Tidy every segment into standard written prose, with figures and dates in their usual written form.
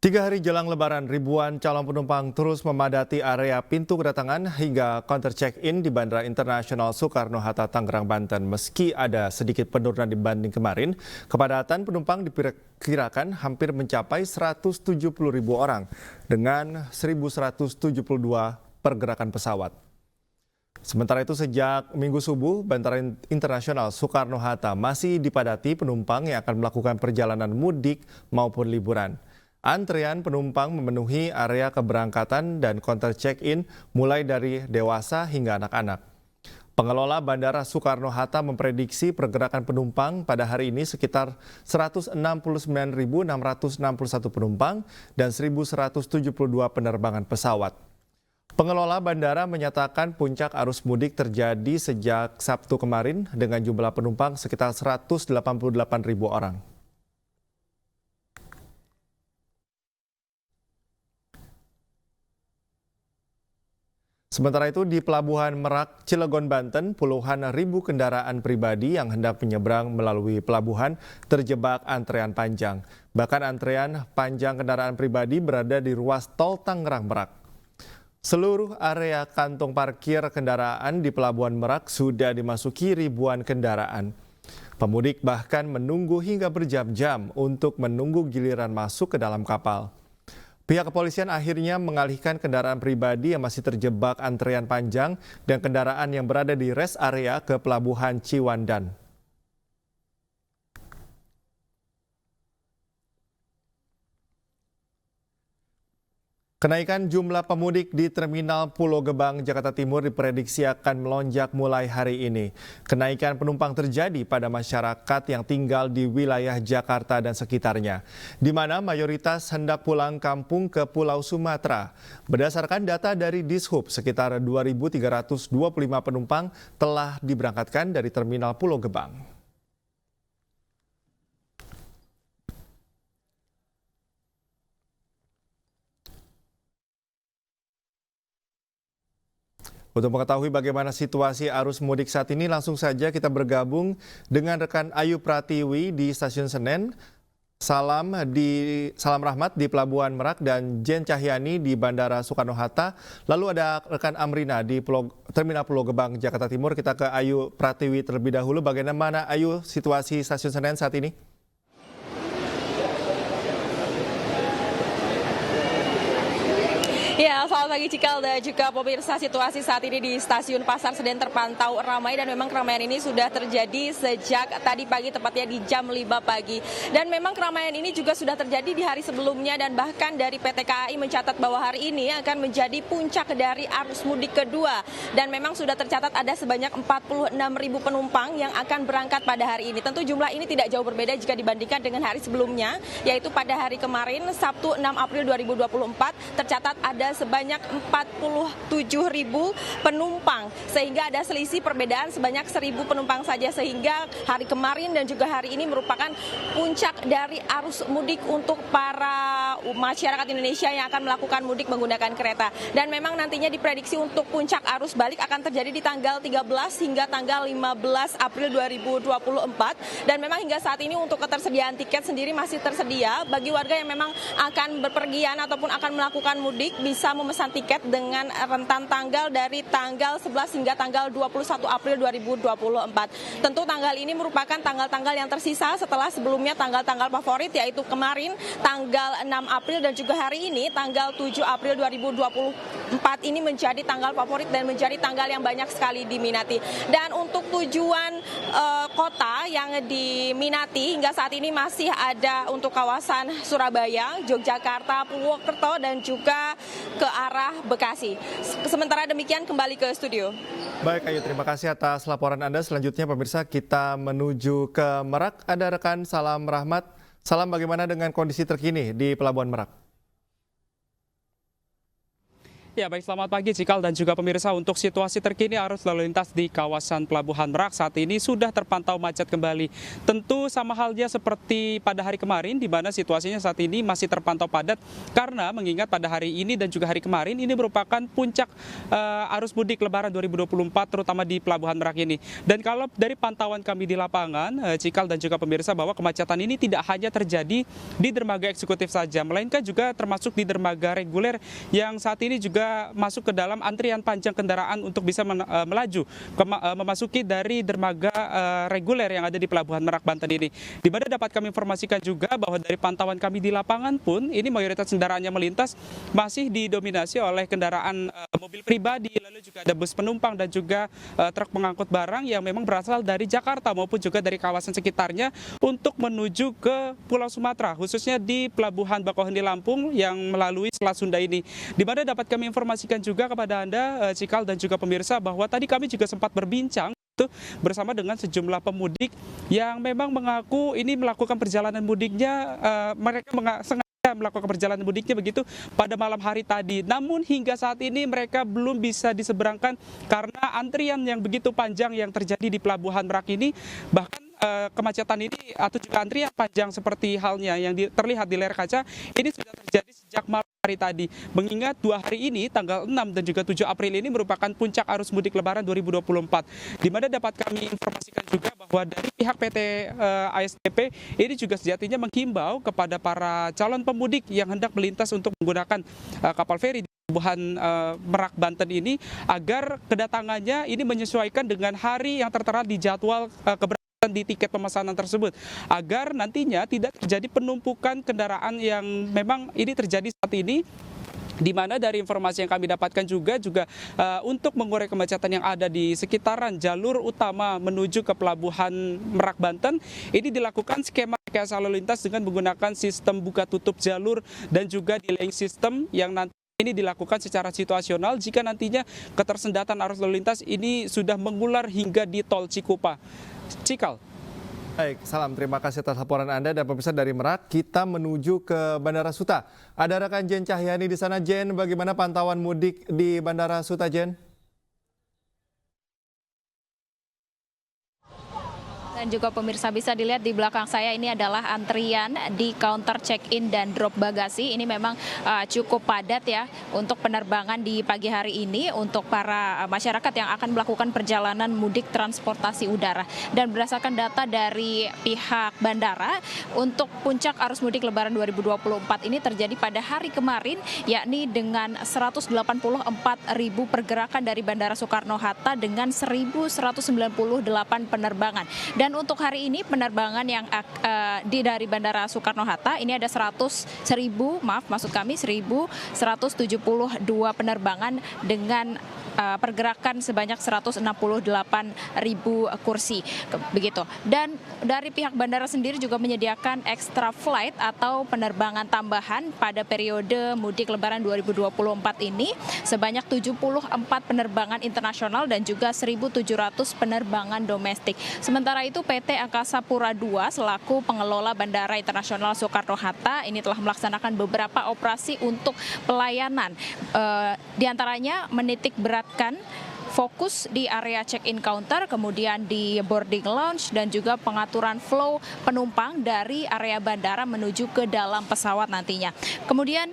3 hari jelang Lebaran, ribuan calon penumpang terus memadati area pintu kedatangan hingga counter check-in di Bandara Internasional Soekarno-Hatta, Tangerang, Banten. Meski ada sedikit penurunan dibanding kemarin, kepadatan penumpang diperkirakan hampir mencapai 170.000 orang dengan 1.172 pergerakan pesawat. Sementara itu sejak Minggu subuh, Bandara Internasional Soekarno-Hatta masih dipadati penumpang yang akan melakukan perjalanan mudik maupun liburan. Antrean penumpang memenuhi area keberangkatan dan counter check-in mulai dari dewasa hingga anak-anak. Pengelola Bandara Soekarno-Hatta memprediksi pergerakan penumpang pada hari ini sekitar 169.661 penumpang dan 1.172 penerbangan pesawat. Pengelola bandara menyatakan puncak arus mudik terjadi sejak Sabtu kemarin dengan jumlah penumpang sekitar 188.000 orang. Sementara itu di Pelabuhan Merak, Cilegon, Banten, puluhan ribu kendaraan pribadi yang hendak menyeberang melalui pelabuhan terjebak antrean panjang. Bahkan antrean panjang kendaraan pribadi berada di ruas tol Tangerang Merak. Seluruh area kantong parkir kendaraan di Pelabuhan Merak sudah dimasuki ribuan kendaraan. Pemudik bahkan menunggu hingga berjam-jam untuk menunggu giliran masuk ke dalam kapal. Pihak kepolisian akhirnya mengalihkan kendaraan pribadi yang masih terjebak antrean panjang dan kendaraan yang berada di rest area ke Pelabuhan Ciwandan. Kenaikan jumlah pemudik di Terminal Pulau Gebang, Jakarta Timur diprediksi akan melonjak mulai hari ini. Kenaikan penumpang terjadi pada masyarakat yang tinggal di wilayah Jakarta dan sekitarnya, di mana mayoritas hendak pulang kampung ke Pulau Sumatera. Berdasarkan data dari Dishub, sekitar 2.325 penumpang telah diberangkatkan dari Terminal Pulau Gebang. Untuk mengetahui bagaimana situasi arus mudik saat ini, langsung saja kita bergabung dengan rekan Ayu Pratiwi di Stasiun Senen. Salam Rahmat di Pelabuhan Merak dan Jen Cahyani di Bandara Soekarno-Hatta. Lalu ada rekan Amrina di Terminal Pulau Gebang, Jakarta Timur. Kita ke Ayu Pratiwi terlebih dahulu. Bagaimana Ayu situasi Stasiun Senen saat ini? Ya, selamat pagi Cikal dan juga pemirsa. Situasi saat ini di Stasiun Pasar Senen terpantau ramai dan memang keramaian ini sudah terjadi sejak tadi pagi, tepatnya di jam 5 pagi. Dan memang keramaian ini juga sudah terjadi di hari sebelumnya dan bahkan dari PT KAI mencatat bahwa hari ini akan menjadi puncak dari arus mudik kedua. Dan memang sudah tercatat ada sebanyak 46.000 penumpang yang akan berangkat pada hari ini. Tentu jumlah ini tidak jauh berbeda jika dibandingkan dengan hari sebelumnya, yaitu pada hari kemarin, Sabtu 6 April 2024, tercatat ada sebanyak 47.000 penumpang, sehingga ada selisih perbedaan sebanyak 1.000 penumpang saja, sehingga hari kemarin dan juga hari ini merupakan puncak dari arus mudik untuk para masyarakat Indonesia yang akan melakukan mudik menggunakan kereta. Dan memang nantinya diprediksi untuk puncak arus balik akan terjadi di tanggal 13 hingga tanggal 15 April 2024, dan memang hingga saat ini untuk ketersediaan tiket sendiri masih tersedia bagi warga yang memang akan berpergian ataupun akan melakukan mudik, bisa memesan tiket dengan rentan tanggal dari tanggal 11 hingga tanggal 21 April 2024. Tentu tanggal ini merupakan tanggal-tanggal yang tersisa setelah sebelumnya tanggal-tanggal favorit, yaitu kemarin tanggal 6 April dan juga hari ini tanggal 7 April 2024 ini menjadi tanggal favorit dan menjadi tanggal yang banyak sekali diminati. Dan untuk tujuan kota yang diminati hingga saat ini masih ada untuk kawasan Surabaya, Yogyakarta, Purwokerto dan juga ke arah Bekasi. Sementara demikian kembali ke studio. Baik Ayu, terima kasih atas laporan Anda. Selanjutnya pemirsa, kita menuju ke Merak. Ada rekan Salam Rahmat. Salam, bagaimana dengan kondisi terkini di Pelabuhan Merak? Ya, baik, selamat pagi Cikal dan juga pemirsa. Untuk situasi terkini arus lalu lintas di kawasan Pelabuhan Merak saat ini sudah terpantau macet kembali. Tentu sama halnya seperti pada hari kemarin, di mana situasinya saat ini masih terpantau padat karena mengingat pada hari ini dan juga hari kemarin ini merupakan puncak arus mudik Lebaran 2024 terutama di Pelabuhan Merak ini. Dan kalau dari pantauan kami di lapangan, Cikal dan juga pemirsa, bahwa kemacetan ini tidak hanya terjadi di dermaga eksekutif saja, melainkan juga termasuk di dermaga reguler yang saat ini juga masuk ke dalam antrian panjang kendaraan untuk bisa melaju memasuki dari dermaga reguler yang ada di Pelabuhan Merak Banten ini. Di mana dapat kami informasikan juga bahwa dari pantauan kami di lapangan pun ini mayoritas kendaraan yang melintas masih didominasi oleh kendaraan mobil pribadi, lalu juga ada bus penumpang dan juga truk pengangkut barang yang memang berasal dari Jakarta maupun juga dari kawasan sekitarnya untuk menuju ke Pulau Sumatera, khususnya di Pelabuhan Bakauheni Lampung yang melalui Selat Sunda ini. Di mana dapat kami informasikan juga kepada Anda, Cikal dan juga pemirsa, bahwa tadi kami juga sempat berbincang bersama dengan sejumlah pemudik yang memang mengaku ini melakukan perjalanan mudiknya, mereka sengaja melakukan perjalanan mudiknya begitu pada malam hari tadi. Namun hingga saat ini mereka belum bisa diseberangkan karena antrian yang begitu panjang yang terjadi di Pelabuhan Merak ini. Bahkan kemacetan ini atau juga antrian panjang seperti halnya yang terlihat di layar kaca ini sudah terjadi sejak malam hari tadi. Mengingat 2 hari ini, tanggal 6 dan juga 7 April ini merupakan puncak arus mudik Lebaran 2024. Di mana dapat kami informasikan juga bahwa dari pihak PT ASDP ini juga sejatinya menghimbau kepada para calon pemudik yang hendak melintas untuk menggunakan kapal feri di Pelabuhan Merak Banten ini agar kedatangannya ini menyesuaikan dengan hari yang tertera di jadwal keberangkatan di tiket pemesanan tersebut, agar nantinya tidak terjadi penumpukan kendaraan yang memang ini terjadi saat ini, di mana dari informasi yang kami dapatkan juga untuk mengurai kemacetan yang ada di sekitaran jalur utama menuju ke Pelabuhan Merak Banten ini dilakukan skema rekayasa lalu lintas dengan menggunakan sistem buka tutup jalur dan juga delaying system yang nanti ini dilakukan secara situasional jika nantinya ketersendatan arus lalu lintas ini sudah mengular hingga di tol Cikupa. Cikal. Baik, salam terima kasih atas laporan Anda dan pemirsa. Dari Merak kita menuju ke Bandara Suta. Ada rekan Jen Cahyani di sana. Jen, bagaimana pantauan mudik di Bandara Suta, Jen? Dan juga pemirsa bisa dilihat di belakang saya ini adalah antrian di counter check-in dan drop bagasi. Ini memang cukup padat ya untuk penerbangan di pagi hari ini untuk para masyarakat yang akan melakukan perjalanan mudik transportasi udara. Dan berdasarkan data dari pihak bandara, untuk puncak arus mudik Lebaran 2024 ini terjadi pada hari kemarin, yakni dengan 184.000 pergerakan dari Bandara Soekarno-Hatta dengan 1.198 penerbangan. Dan untuk hari ini penerbangan yang dari Bandara Soekarno-Hatta ini ada 1.172 penerbangan dengan pergerakan sebanyak 168.000 kursi begitu. Dan dari pihak bandara sendiri juga menyediakan extra flight atau penerbangan tambahan pada periode mudik Lebaran 2024 ini sebanyak 74 penerbangan internasional dan juga 1.700 penerbangan domestik. Sementara itu PT Angkasa Pura II selaku pengelola Bandara Internasional Soekarno-Hatta ini telah melaksanakan beberapa operasi untuk pelayanan. Di antaranya menitik beratkan fokus di area check-in counter, kemudian di boarding lounge dan juga pengaturan flow penumpang dari area bandara menuju ke dalam pesawat nantinya. Kemudian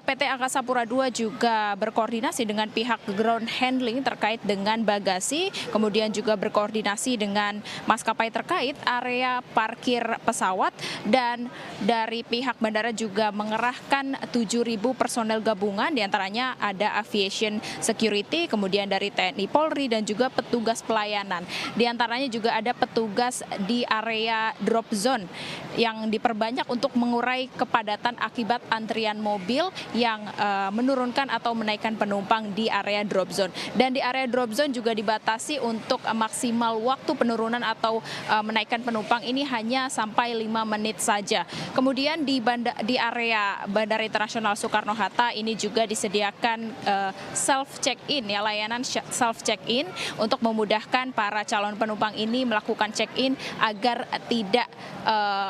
PT Angkasa Pura II juga berkoordinasi dengan pihak ground handling terkait dengan bagasi, kemudian juga berkoordinasi dengan maskapai terkait area parkir pesawat, dan dari pihak bandara juga mengerahkan 7.000 personel gabungan, diantaranya ada aviation security, kemudian dari TNI Polri dan juga petugas pelayanan. Di antaranya juga ada petugas di area drop zone yang diperbanyak untuk mengurai kepadatan akibat antrian mobil yang menurunkan atau menaikkan penumpang di area drop zone. Dan di area drop zone juga dibatasi untuk maksimal waktu penurunan atau menaikkan penumpang ini hanya sampai 5 menit saja. Kemudian di area Bandara Internasional Soekarno-Hatta ini juga disediakan self check-in ya, layanan self check-in untuk memudahkan para calon penumpang ini melakukan check-in agar tidak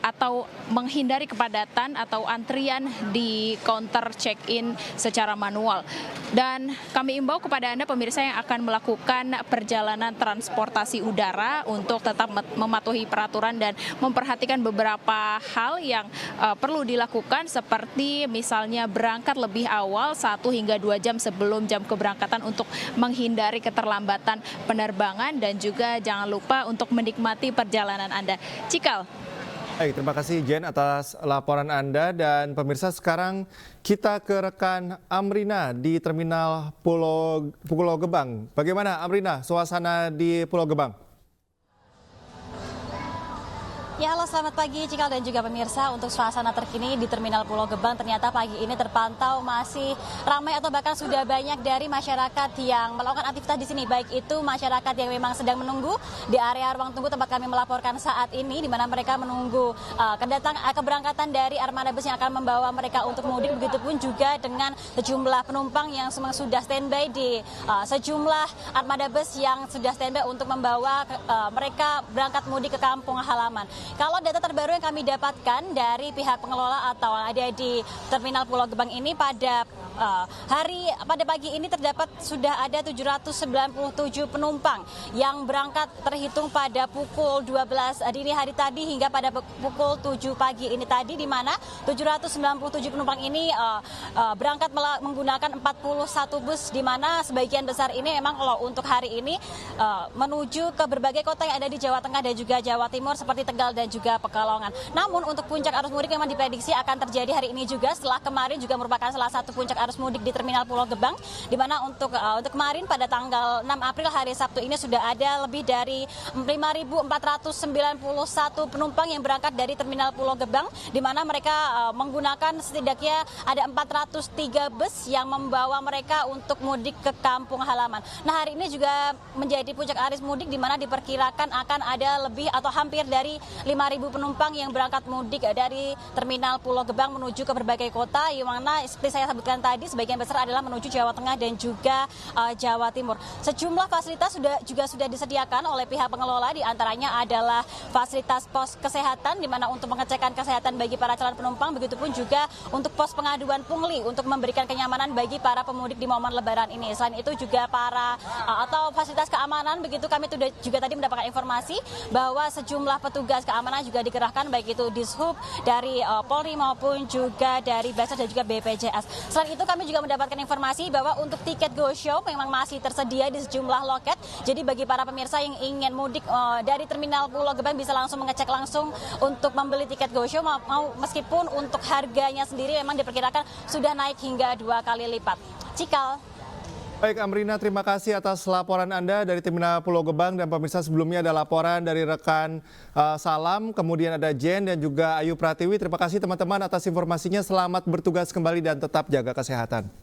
atau menghindari kepadatan atau antrian di counter check-in secara manual. Dan kami imbau kepada Anda pemirsa yang akan melakukan perjalanan transportasi udara untuk tetap mematuhi peraturan dan memperhatikan beberapa hal yang perlu dilakukan, seperti misalnya berangkat lebih awal 1 hingga 2 jam sebelum jam keberangkatan untuk menghindari keterlambatan penerbangan, dan juga jangan lupa untuk menikmati perjalanan Anda. Cikal. Baik, terima kasih Jen atas laporan Anda, dan pemirsa sekarang kita ke rekan Amrina di Terminal Pulau Gebang. Bagaimana Amrina suasana di Pulau Gebang? Ya, halo, selamat pagi Cikal dan juga pemirsa. Untuk suasana terkini di Terminal Pulau Gebang, ternyata pagi ini terpantau masih ramai atau bahkan sudah banyak dari masyarakat yang melakukan aktivitas di sini. Baik itu masyarakat yang memang sedang menunggu di area ruang tunggu tempat kami melaporkan saat ini, di mana mereka menunggu keberangkatan dari armada bus yang akan membawa mereka untuk mudik. Begitupun juga dengan sejumlah penumpang yang sudah standby di sejumlah armada bus yang sudah standby untuk membawa mereka berangkat mudik ke kampung halaman. Kalau data terbaru yang kami dapatkan dari pihak pengelola atau ada di Terminal Pulau Gebang ini, pada pagi ini terdapat sudah ada 797 penumpang yang berangkat terhitung pada pukul 12 dini hari tadi hingga pada pukul 7 pagi ini tadi, di mana 797 penumpang ini berangkat menggunakan 41 bus, di mana sebagian besar ini memang kalau untuk hari ini menuju ke berbagai kota yang ada di Jawa Tengah dan juga Jawa Timur seperti Tegal dan juga Pekalongan. Namun untuk puncak arus mudik memang diprediksi akan terjadi hari ini juga, setelah kemarin juga merupakan salah satu puncak arus mudik di Terminal Pulau Gebang, di mana untuk kemarin pada tanggal 6 April hari Sabtu ini sudah ada lebih dari 5.491 penumpang yang berangkat dari Terminal Pulau Gebang, di mana mereka menggunakan setidaknya ada 403 bus yang membawa mereka untuk mudik ke kampung halaman. Nah, hari ini juga menjadi puncak arus mudik, di mana diperkirakan akan ada lebih atau hampir dari 5.000 penumpang yang berangkat mudik dari Terminal Pulau Gebang menuju ke berbagai kota, yang mana seperti saya sebutkan tadi sebagian besar adalah menuju Jawa Tengah dan juga Jawa Timur. Sejumlah fasilitas juga sudah disediakan oleh pihak pengelola, di antaranya adalah fasilitas pos kesehatan, di mana untuk pengecekan kesehatan bagi para calon penumpang, begitupun juga untuk pos pengaduan pungli untuk memberikan kenyamanan bagi para pemudik di momen Lebaran ini. Selain itu juga atau fasilitas keamanan, begitu kami juga tadi mendapatkan informasi bahwa sejumlah petugas keamanan juga dikerahkan, baik itu Dishub dari Polri maupun juga dari Basar dan juga BPJS. Selain itu kami juga mendapatkan informasi bahwa untuk tiket Go Show memang masih tersedia di sejumlah loket. Jadi bagi para pemirsa yang ingin mudik dari Terminal Pulau Gebang bisa langsung mengecek langsung untuk membeli tiket Go Show, meskipun untuk harganya sendiri memang diperkirakan sudah naik hingga 2 kali lipat. Cikal. Baik Amrina, terima kasih atas laporan Anda dari Terminal Pulau Gebang, dan pemirsa sebelumnya ada laporan dari rekan Salam, kemudian ada Jen dan juga Ayu Pratiwi. Terima kasih teman-teman atas informasinya, selamat bertugas kembali dan tetap jaga kesehatan.